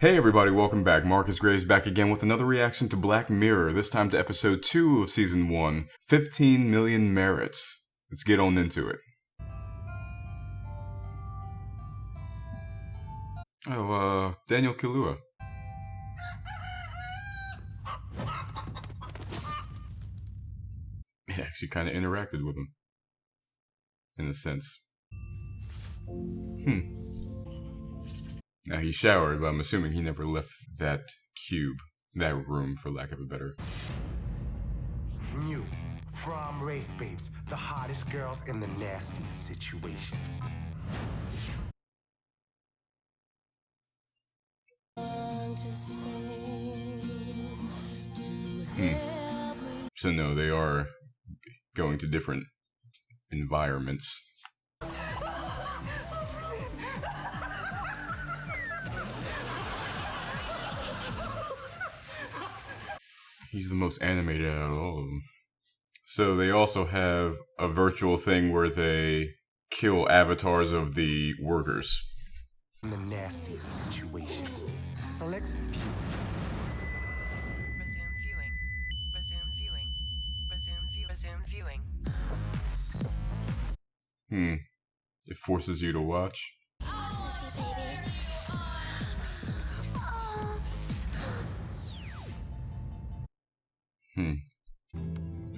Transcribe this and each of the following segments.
Hey everybody, welcome back. Marcus Graves back again with another reaction to Black Mirror, this time to episode 2 of season 1, 15 Million Merits. Let's get on into it. Oh, Daniel Kaluuya. It actually kind of interacted with him. In a sense. Now he showered, but I'm assuming he never left that cube, that room, for lack of a better. New from Wraith Babes, the hottest girls in the nastiest situations. So no, they are going to different environments. He's the most animated out of all of them. So they also have a virtual thing where they kill avatars of the workers. In the nastiest situations. Select view. Resume viewing. Resume viewing. Resume viewing. It forces you to watch.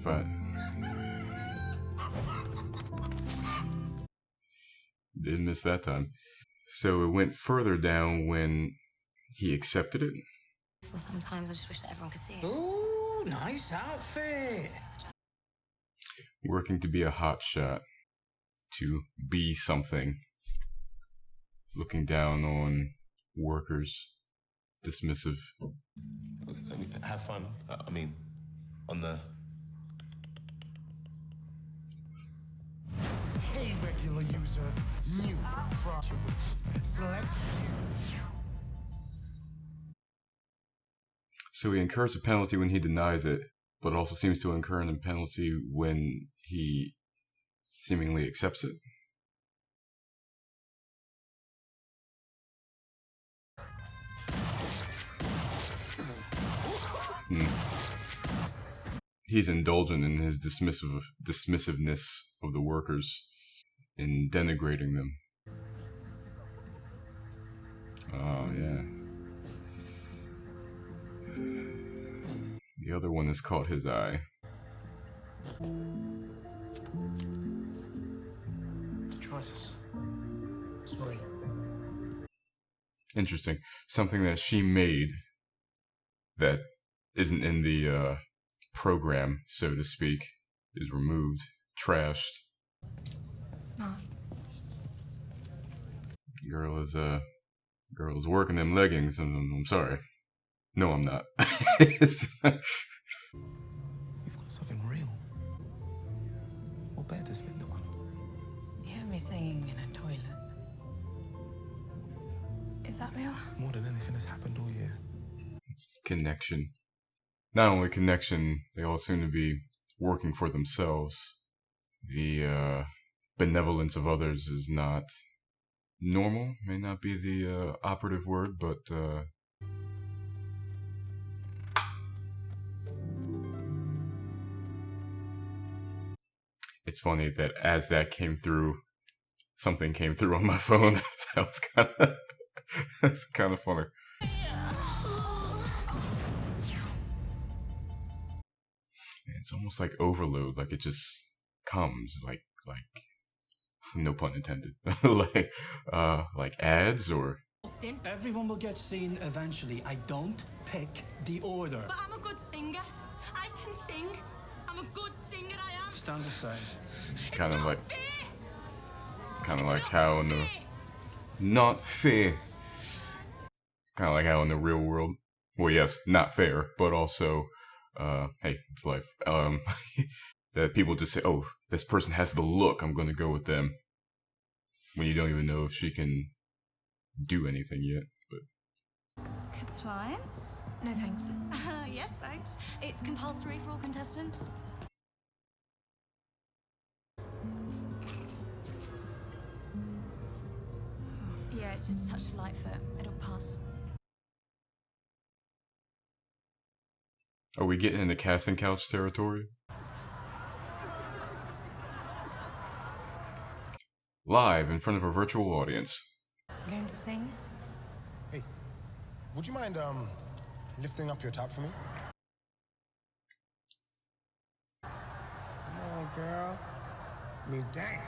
But didn't miss that time. So it went further down when he accepted it. Well, sometimes I just wish that everyone could see it. Ooh, nice outfit. Working to be a hotshot, to be something. Looking down on workers, dismissive. I mean, have fun. I mean, on the... Hey, regular user. New from select view. So he incurs a penalty when he denies it, but also seems to incur a penalty when he seemingly accepts it. He's indulgent in his dismissiveness of the workers, in denigrating them. Oh, yeah. The other one has caught his eye. Choices. Sorry. Interesting. Something that she made that isn't in the program, so to speak, is removed, trashed. Smart. Girl is working them leggings, and I'm sorry. No, I'm not. You've got something real. What better to spend it on? You heard me singing in a toilet. Is that real? More than anything that's happened all year. Connection. Not only connection, they all seem to be working for themselves. The benevolence of others is not normal, may not be the operative word, but it's funny that as that came through, something came through on my phone. That's kind of funny. It's almost like overload, like it just comes, like no pun intended, like ads or. Everyone will get seen eventually. I don't pick the order. But I'm a good singer. I can sing. I'm a good singer, I am. Stand aside. Kind of like It's how in the not fair. Kind of like how in the real world. Well, yes, not fair, but also, hey, it's life. That people just say, "Oh, this person has the look. I'm going to go with them," when you don't even know if she can do anything yet. But Compliance? No thanks. Yes, thanks. It's compulsory for all contestants. Yeah, it's just a touch of light foot. It'll pass. Are we getting into casting couch territory? Live in front of a virtual audience. Going to sing? Hey, would you mind, lifting up your top for me? Come on, girl. Me dang.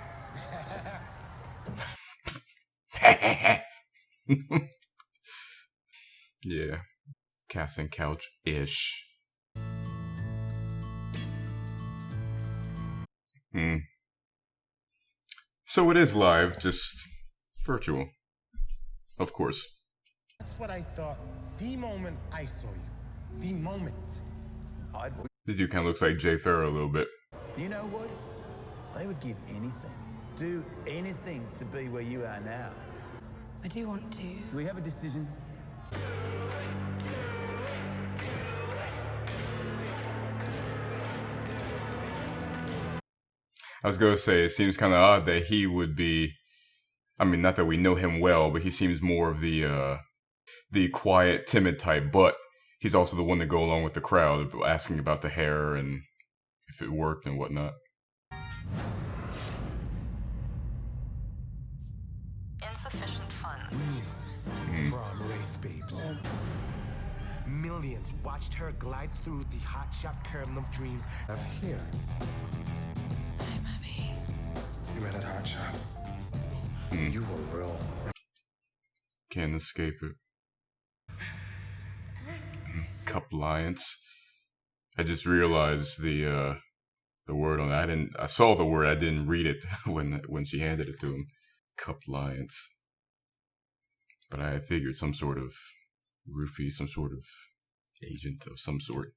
Yeah. Casting couch-ish. So it is live, just virtual. Of course. That's what I thought the moment I saw you. The moment. This dude kind of looks like Jay Farrow a little bit. You know what? They would give anything, do anything to be where you are now. I do want to. Do we have a decision? I was gonna say, it seems kind of odd that he would be, I mean, not that we know him well, but he seems more of the quiet, timid type, but he's also the one to go along with the crowd, asking about the hair and if it worked and whatnot. Insufficient funds. From Wraith Babes. Millions watched her glide through the hotshot kernel of dreams of here. Hi, Mummy. You met at hotshot. You were real. Can't escape it. Cup Lions. I just realized the word on it. I saw the word, I didn't read it when she handed it to him. Cup Lions. But I figured some sort of roofie, some sort of agent of some sort.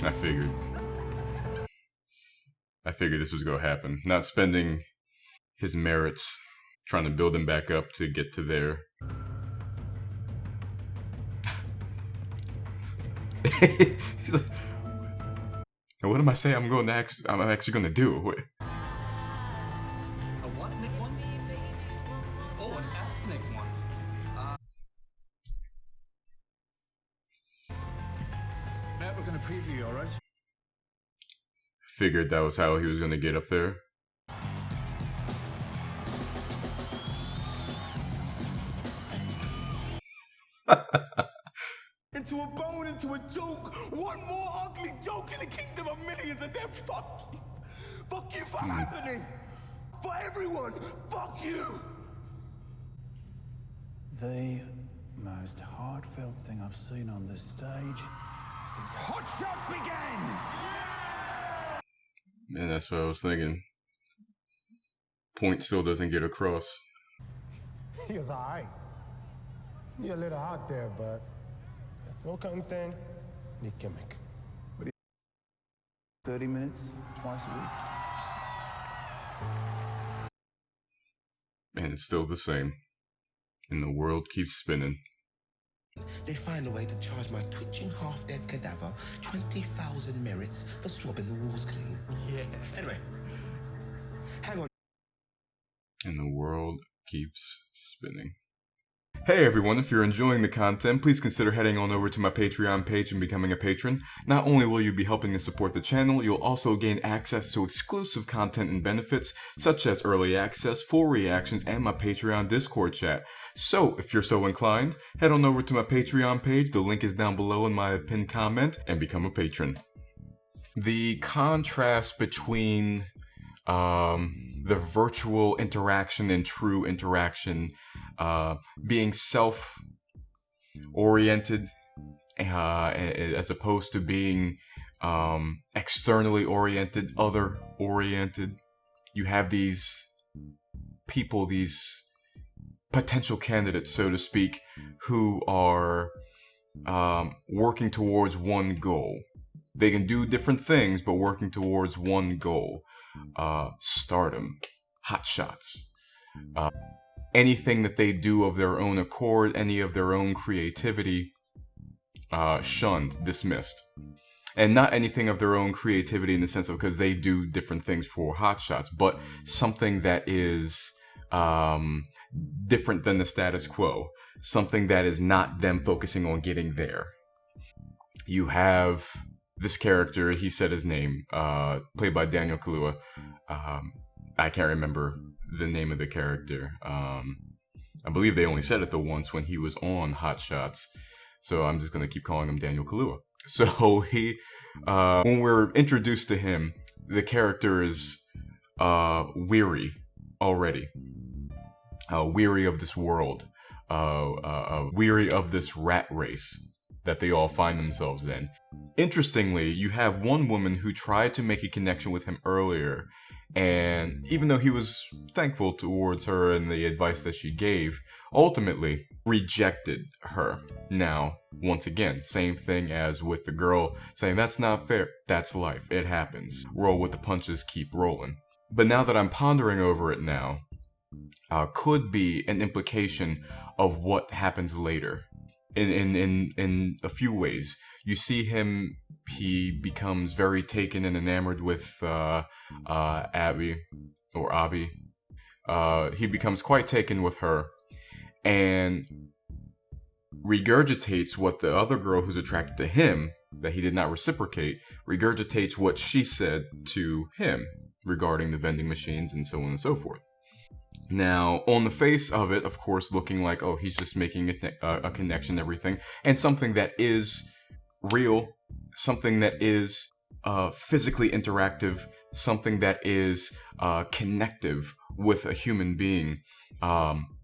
I figured this was gonna happen. Not spending his merits trying to build him back up to get to there. He's like, what am I saying? I'm actually gonna do. What? A what one? Oh, an ethnic one. Matt, we're gonna preview you, alright? Figured that was how he was gonna get up there. Into a bone, into a joke. One more ugly joke in the kingdom of millions, and then fuck you. Fuck you for happening. For everyone. Fuck you. The most heartfelt thing I've seen on this stage since Hotshot began! Man, that's what I was thinking. Point still doesn't get across. He was alright. You're a little hot there, but no cutting thin, the gimmick. 30 minutes, twice a week. And it's still the same. And the world keeps spinning. They find a way to charge my twitching half-dead cadaver 20,000 merits for swabbing the walls clean. Yeah. Anyway, hang on. And the world keeps spinning. Hey everyone, if you're enjoying the content, please consider heading on over to my Patreon page and becoming a patron. Not only will you be helping to support the channel, you'll also gain access to exclusive content and benefits, such as early access, full reactions, and my Patreon Discord chat. So, if you're so inclined, head on over to my Patreon page, the link is down below in my pinned comment, and become a patron. The contrast between the virtual interaction and true interaction, being self-oriented as opposed to being externally oriented, other-oriented. You have these people, these potential candidates, so to speak, who are working towards one goal. They can do different things, but working towards one goal. Stardom, hotshots, anything that they do of their own accord, any of their own creativity, shunned, dismissed. And not anything of their own creativity in the sense of because they do different things for hotshots, but something that is different than the status quo, something that is not them focusing on getting there. You have this character, he said his name, played by Daniel Kaluuya. I can't remember the name of the character. I believe they only said it the once when he was on Hot Shots, so I'm just gonna keep calling him Daniel Kaluuya. So he, when we're introduced to him, the character is weary already, weary of this world, weary of this rat race that they all find themselves in. Interestingly, you have one woman who tried to make a connection with him earlier, and even though he was thankful towards her and the advice that she gave, ultimately rejected her. Now, once again, same thing as with the girl saying, that's not fair, that's life, it happens. Roll with the punches, keep rolling. But now that I'm pondering over it now, could be an implication of what happens later. In a few ways. You see him, he becomes very taken and enamored with Abby, or Abby. He becomes quite taken with her and regurgitates what the other girl who's attracted to him, that he did not reciprocate, regurgitates what she said to him regarding the vending machines and so on and so forth. Now, on the face of it, of course, looking like, oh, he's just making a connection and everything, and something that is real, something that is physically interactive, something that is connective with a human being,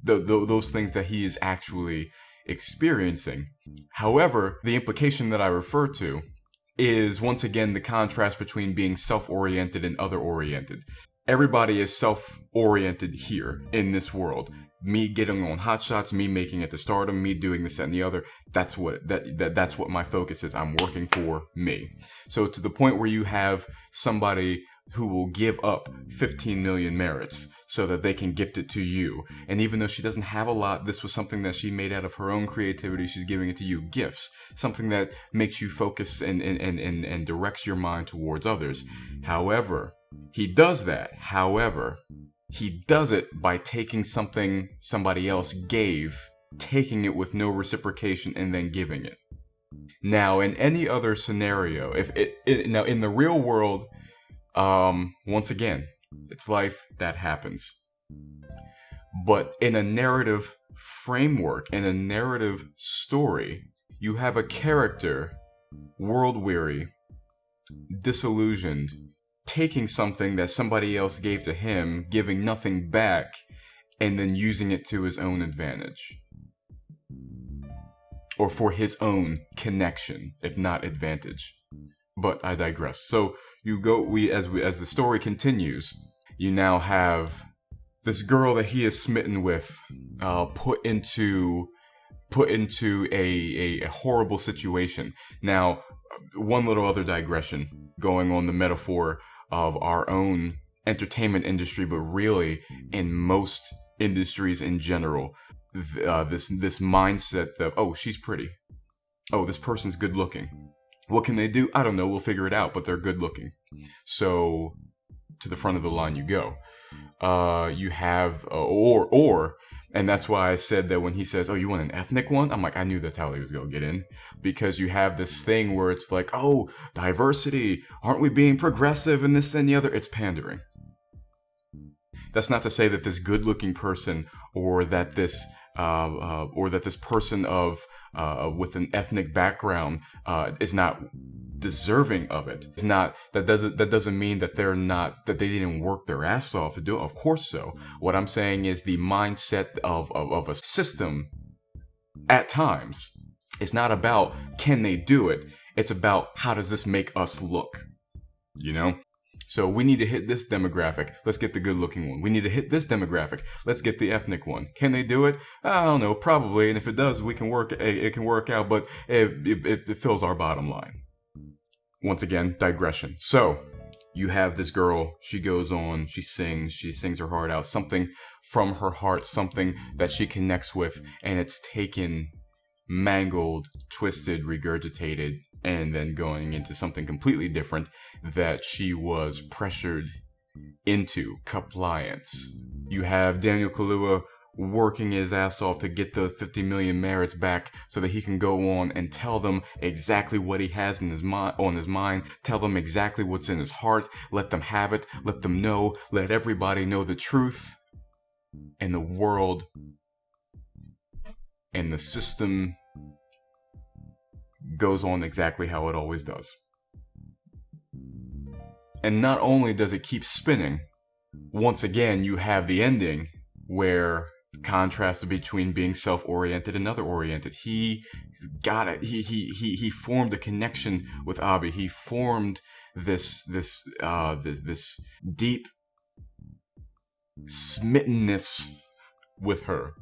those things that he is actually experiencing. However, the implication that I refer to is, once again, the contrast between being self-oriented and other-oriented. Everybody is self-oriented here in this world. Me getting on Hot Shots, me making it to stardom, me doing this and the other. That's what my focus is. I'm working for me. So to the point where you have somebody who will give up 15 million merits so that they can gift it to you. And even though she doesn't have a lot, this was something that she made out of her own creativity. She's giving it to you. Gifts. Something that makes you focus and directs your mind towards others. However, he does that. However, he does it by taking something somebody else gave, taking it with no reciprocation, and then giving it. Now, in any other scenario, now in the real world, once again, it's life, that happens. But in a narrative framework, in a narrative story, you have a character, world-weary, disillusioned, taking something that somebody else gave to him, giving nothing back, and then using it to his own advantage. Or for his own connection, if not advantage. But I digress. So as the story continues, you now have this girl that he is smitten with, put into a horrible situation. Now, one little other digression, going on the metaphor of our own entertainment industry, but really in most industries in general, this mindset of, oh, she's pretty, oh, this person's good looking, what can they do? I don't know, we'll figure it out, but they're good looking, so to the front of the line you go. You have and that's why I said that when he says, oh, you want an ethnic one? I'm like, I knew that's how he was going to get in. Because you have this thing where it's like, oh, diversity. Aren't we being progressive and this and the other? It's pandering. That's not to say that this good-looking person or that this person with an ethnic background is not deserving of it. It's not that doesn't mean that they didn't work their ass off to do it. Of course so. What I'm saying is the mindset of a system at times. It's not about can they do it. It's about how does this make us look. You know? So we need to hit this demographic. Let's get the good looking one. We need to hit this demographic. Let's get the ethnic one. Can they do it? I don't know, probably. And if it does, it can work out, but it fills our bottom line. Once again, digression. So you have this girl, she goes on, she sings her heart out, something from her heart, something that she connects with, and it's taken, mangled, twisted, regurgitated, and then going into something completely different that she was pressured into compliance. You have Daniel Kaluuya working his ass off to get the 50 million merits back so that he can go on and tell them exactly what he has in his mind, tell them exactly what's in his heart, let them have it, let them know, let everybody know the truth. And the world and the system goes on exactly how it always does. And not only does it keep spinning, once again you have the ending where contrasted between being self-oriented and other-oriented. He got it. He formed a connection with Abby. He formed this deep smittenness with her.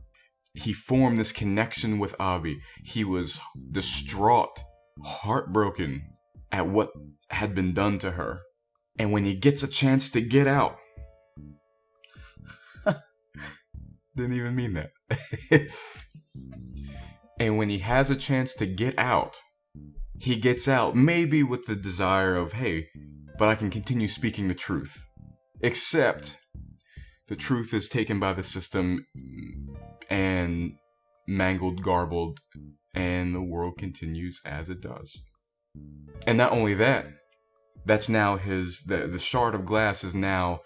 He formed this connection with Abby. He was distraught, heartbroken at what had been done to her. And when he gets a chance to get out, didn't even mean that. And when he has a chance to get out, he gets out maybe with the desire of, hey, but I can continue speaking the truth. Except the truth is taken by the system and mangled, garbled, and the world continues as it does. And not only that, that's now the shard of glass is now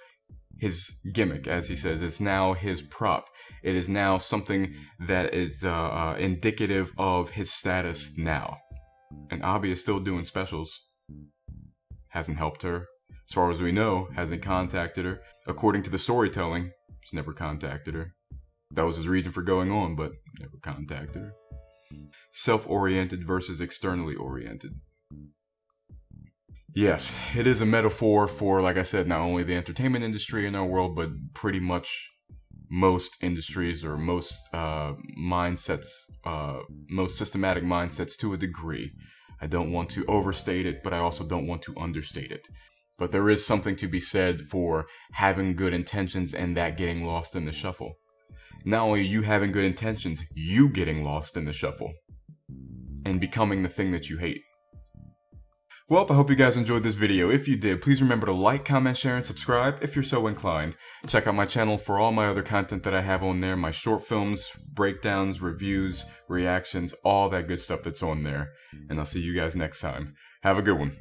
his gimmick, as he says. It's now his prop. It is now something that is indicative of his status now. And Abby is still doing specials. Hasn't helped her. As far as we know, hasn't contacted her. According to the storytelling, he's never contacted her. That was his reason for going on, but never contacted her. Self-oriented versus externally oriented. Yes, it is a metaphor for, like I said, not only the entertainment industry in our world, but pretty much most industries or most mindsets, most systematic mindsets to a degree. I don't want to overstate it, but I also don't want to understate it. But there is something to be said for having good intentions and that getting lost in the shuffle. Not only you having good intentions, you getting lost in the shuffle and becoming the thing that you hate. Well, I hope you guys enjoyed this video. If you did, please remember to like, comment, share, and subscribe if you're so inclined. Check out my channel for all my other content that I have on there. My short films, breakdowns, reviews, reactions, all that good stuff that's on there. And I'll see you guys next time. Have a good one.